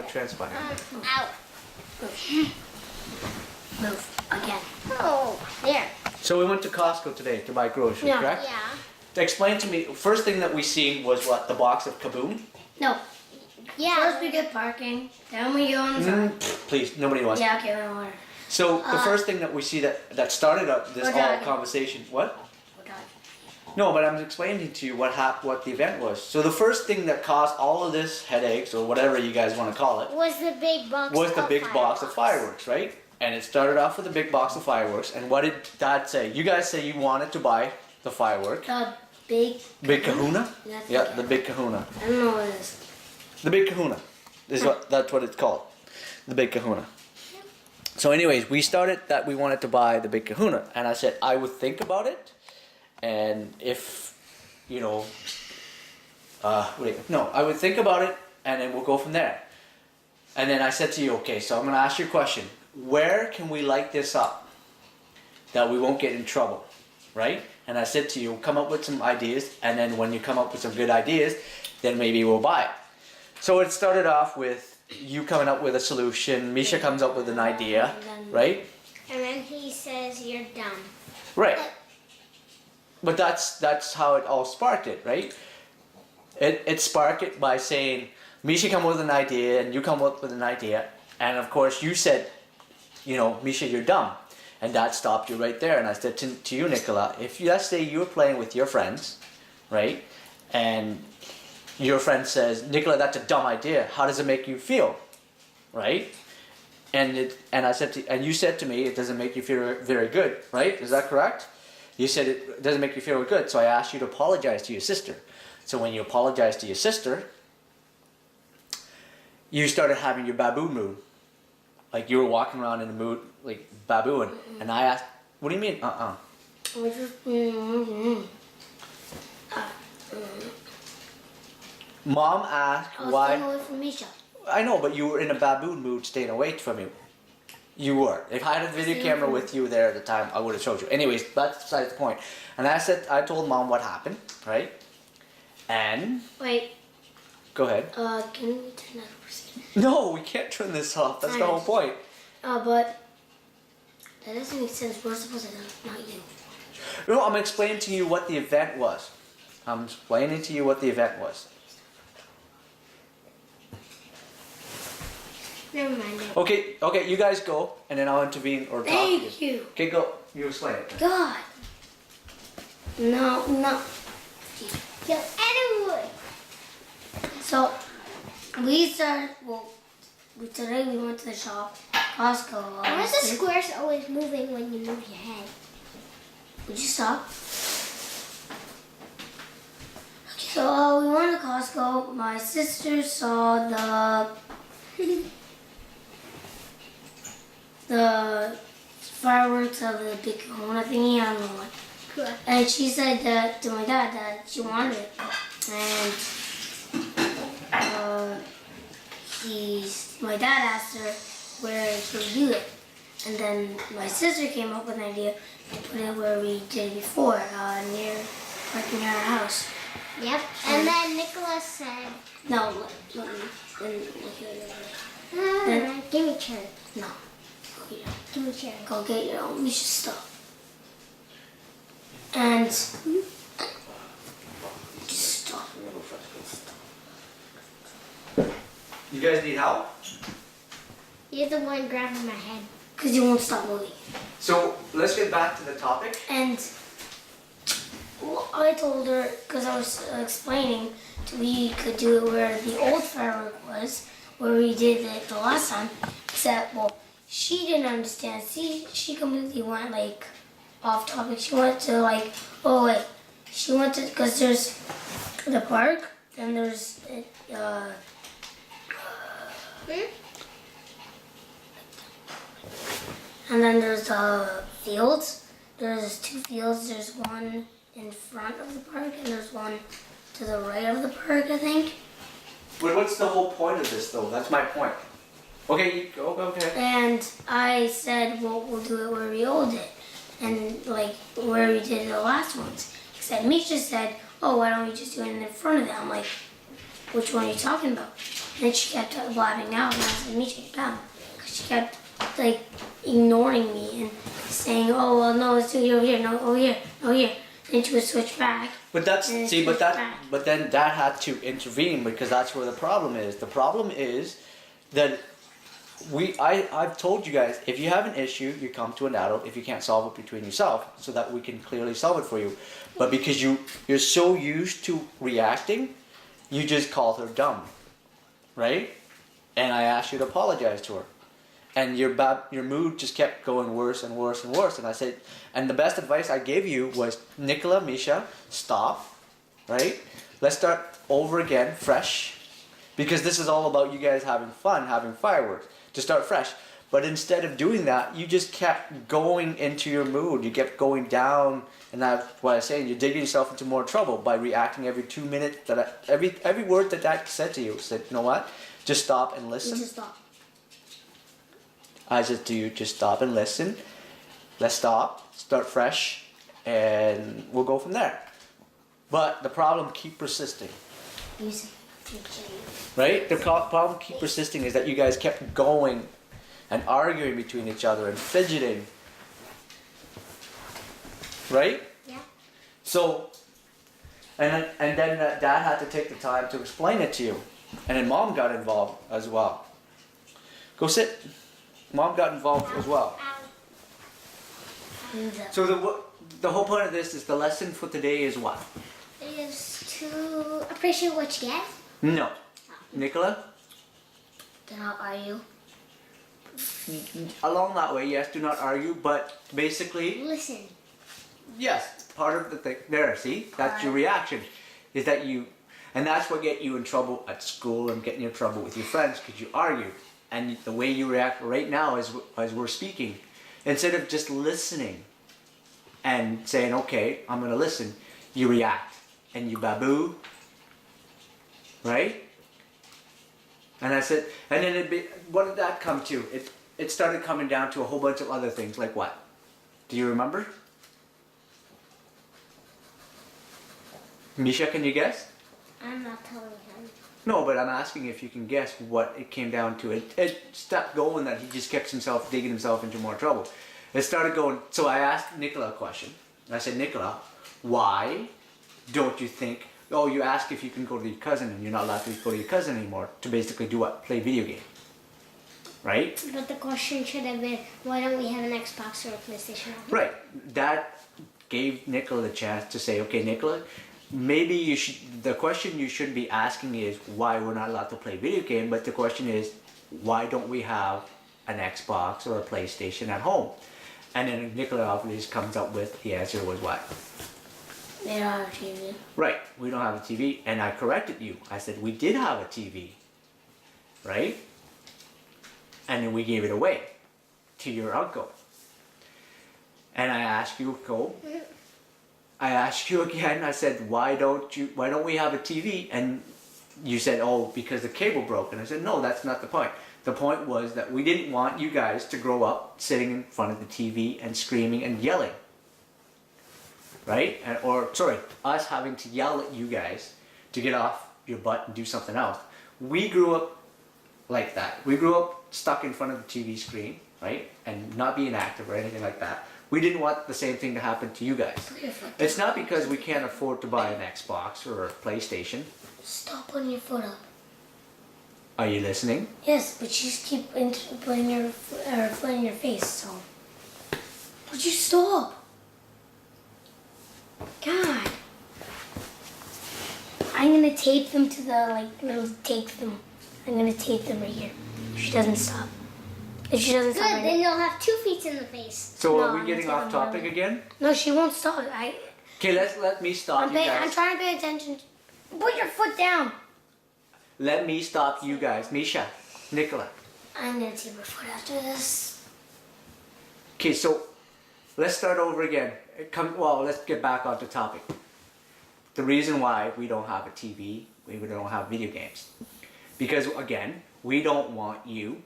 What transpired? Ow. Move again. Oh, there. So we went to Costco today to buy groceries, Yeah. correct? Yeah. Explain to me, first thing that we seen was what? The box of Kaboom? No. Yeah. First we get parking, then we go inside. Please, nobody wants. Yeah, okay, we don't want So the first thing that we see that started up this We're whole talking. conversation, what? We're done. No, but I'm explaining to you what the event was. So the first thing that caused all of this headaches or whatever you guys want to call it Was the big box was the of big box of fireworks, right? And it started off with a big box of fireworks. And what did Dad say? You guys say you wanted to buy the firework. The big Kahuna? That's Yeah, okay. the big Kahuna. I don't know what it is. The big Kahuna is that's what it's called. The big Kahuna. So anyways, we started that we wanted to buy the big Kahuna, and I said I would think about it, and if, you know, I would think about it, and then we'll go from there. And then I said to you, okay, so I'm gonna ask you a question. Where can we light this up that we won't get in trouble, right? And I said to you, come up with some ideas, and then when you come up with some good ideas, then maybe we'll buy it. So it started off with you coming up with a solution, Misha comes up with an idea, right? And then he says you're dumb. Right. But that's how it all sparked it, right? It sparked it by saying, Misha come up with an idea, and you come up with an idea, and of course you said, you know, Misha, you're dumb. And that stopped you right there. And I said to you, Nicola, if you, let's say you were playing with your friends, right? And your friend says, Nicola, that's a dumb idea. How does it make you feel? Right? And I said and you said to me, it doesn't make you feel very good, right? Is that correct? You said it doesn't make you feel good. So I asked you to apologize to your sister. So when you apologized to your sister, you started having your baboon mood. Like you were walking around in a mood, like baboon. And I asked, what do you mean? We're just, Mom asked I was why. staying away from Misha. I know, but you were in a baboon mood staying away from you. You were. If I had a video camera with you there at the time, I would have showed you. Anyways, that's beside the point. And I told Mom what happened, right? And Wait, go ahead. can we turn that over? No, we can't turn this off. That's the whole point. But that doesn't make sense. We're supposed to know, not you. No, I'm explaining to you what the event was. I'm explaining to you what the event was. Never mind it. Okay, you guys go, and then I'll intervene or talk to you. Thank you. Okay, go. You explain it. God. No. Yo, anyway. So, today we went to the shop, Costco. Why is the squares always moving when you move your head? Would you stop? So, we went to Costco. My sister saw the fireworks of the big Kahuna thingy, I don't know what. Cool. And she said that to my dad that she wanted it. And my dad asked her where she would do it. And then my sister came up with an idea to put it where we did before, near our house. Yep. And then Nicholas said, No, let me. give me chair. No. Give me chair. Go get your own Misha stuff. And just stop. You guys need help? You're the one grabbing my head. Because you won't stop moving. So let's get back to the topic. And I told her, because I was explaining, we could do it where the old firework was, where we did it the last time, except, well, she didn't understand. See, she completely went, like, off topic. She went to, she went to, because there's the park, then there's, and then there's the fields. There's two fields. There's one in front of the park, and there's one to the right of the park, I think. But what's the whole point of this, though? That's my point. Okay, you go. Okay. And I said, well, we'll do it where we all did, and like where we did the last ones. Except Misha said, oh, why don't we just do it in front of them? I'm like, which one are you talking about? And then she kept blabbing out, and I said, Misha, you're dumb. Because she kept, like, ignoring me and saying, oh, well, no, let's do it over here, no, over here, over here. Then she would switch back. But that's And see, it's but back. then Dad had to intervene because that's where the problem is. The problem is that I've told you guys, if you have an issue, you come to an adult if you can't solve it between yourself, so that we can clearly solve it for you. But because you're so used to reacting, you just called her dumb, right? And I asked you to apologize to her, and your mood just kept going worse and worse and worse. And I said, and the best advice I gave you was, Nicola, Misha, stop, right? Let's start over again, fresh, because this is all about you guys having fun, having fireworks. To start fresh. But instead of doing that, you just kept going into your mood. You kept going down, and that's what I was saying. You're digging yourself into more trouble by reacting every 2 minutes. Every word that Dad said to you said, you know what? Just stop and listen. Just stop. I said to you, just stop and listen. Let's stop, start fresh, and we'll go from there. But the problem keep persisting. Music. Right? The problem keep persisting is that you guys kept going and arguing between each other and fidgeting. Right? Yeah. So, and then Dad had to take the time to explain it to you. And then Mom got involved as well. Go sit. Mom got involved as well. So the whole point of this is the lesson for today is what? Is to appreciate what you get. No. Nicola? Then I'll argue. Along that way, yes, do not argue, but basically, Listen. yes, part of the thing, there, see, that's your reaction, is that you, and that's what get you in trouble at school and getting you in trouble with your friends, because you argue, and the way you react right now as we're speaking, instead of just listening and saying, okay, I'm going to listen, you react, and you baboo, right? And I said, and then what did that come to? It started coming down to a whole bunch of other things, like what? Do you remember? Misha, can you guess? I'm not telling him. No, but I'm asking if you can guess what it came down to. It stopped going that he just kept digging himself into more trouble. It started going, so I asked Nicola a question. I said, Nicola, why don't you think, oh, you ask if you can go to your cousin and you're not allowed to go to your cousin anymore to basically do what? Play video game. Right? But the question should have been, why don't we have an Xbox or a PlayStation? Right. That gave Nicola the chance to say, okay, Nicola, maybe you should, the question you should be asking is why we're not allowed to play video game, but the question is, why don't we have an Xbox or a PlayStation at home? And then Nicola obviously comes up with the answer was what? They don't have a TV. Right, we don't have a TV, and I corrected you. I said we did have a TV, right? And then we gave it away to your uncle. And I asked you, Cole, I asked you again, I said, why don't we have a TV? And you said, oh, because the cable broke. And I said, no, that's not the point. The point was that we didn't want you guys to grow up sitting in front of the TV and screaming and yelling. Right? Us having to yell at you guys to get off your butt and do something else. We grew up like that. We grew up stuck in front of the TV screen, right? And not being active or anything like that. We didn't want the same thing to happen to you guys. It's not because we can't afford to buy an Xbox or a PlayStation. Stop putting your foot up. Are you listening? Yes, but you just keep putting your foot in your face, so. Would you stop? God. I'm gonna tape them to the, little tape them. I'm gonna tape them right here. If she doesn't stop. If she doesn't stop. Good, then you'll have 2 feet in the face. So No, are we I'm getting telling off topic you. again? No, she won't stop. Okay, let me stop I'm you guys. trying to pay attention. Put your foot down. Let me stop you guys. Misha, Nicola. I'm gonna take my foot after this. Okay, so let's start over again. Let's get back onto topic. The reason why we don't have a TV, we don't have video games. Because again, we don't want you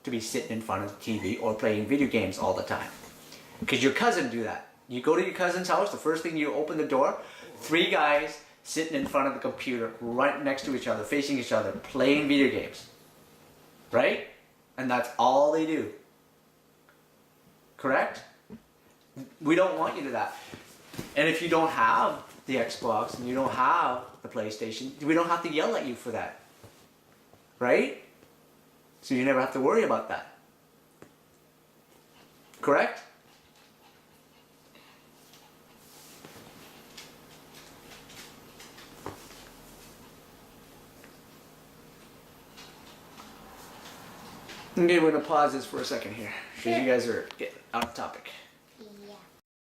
to be sitting in front of the TV or playing video games all the time. Because your cousin do that. You go to your cousin's house, the first thing you open the door, 3 guys sitting in front of the computer, right next to each other, facing each other, playing video games. Right? And that's all they do. Correct? We don't want you to that. And if you don't have the Xbox and you don't have the PlayStation, we don't have to yell at you for that. Right? So you never have to worry about that. Correct? Okay, we're gonna pause this for a second here because you guys are getting out of topic.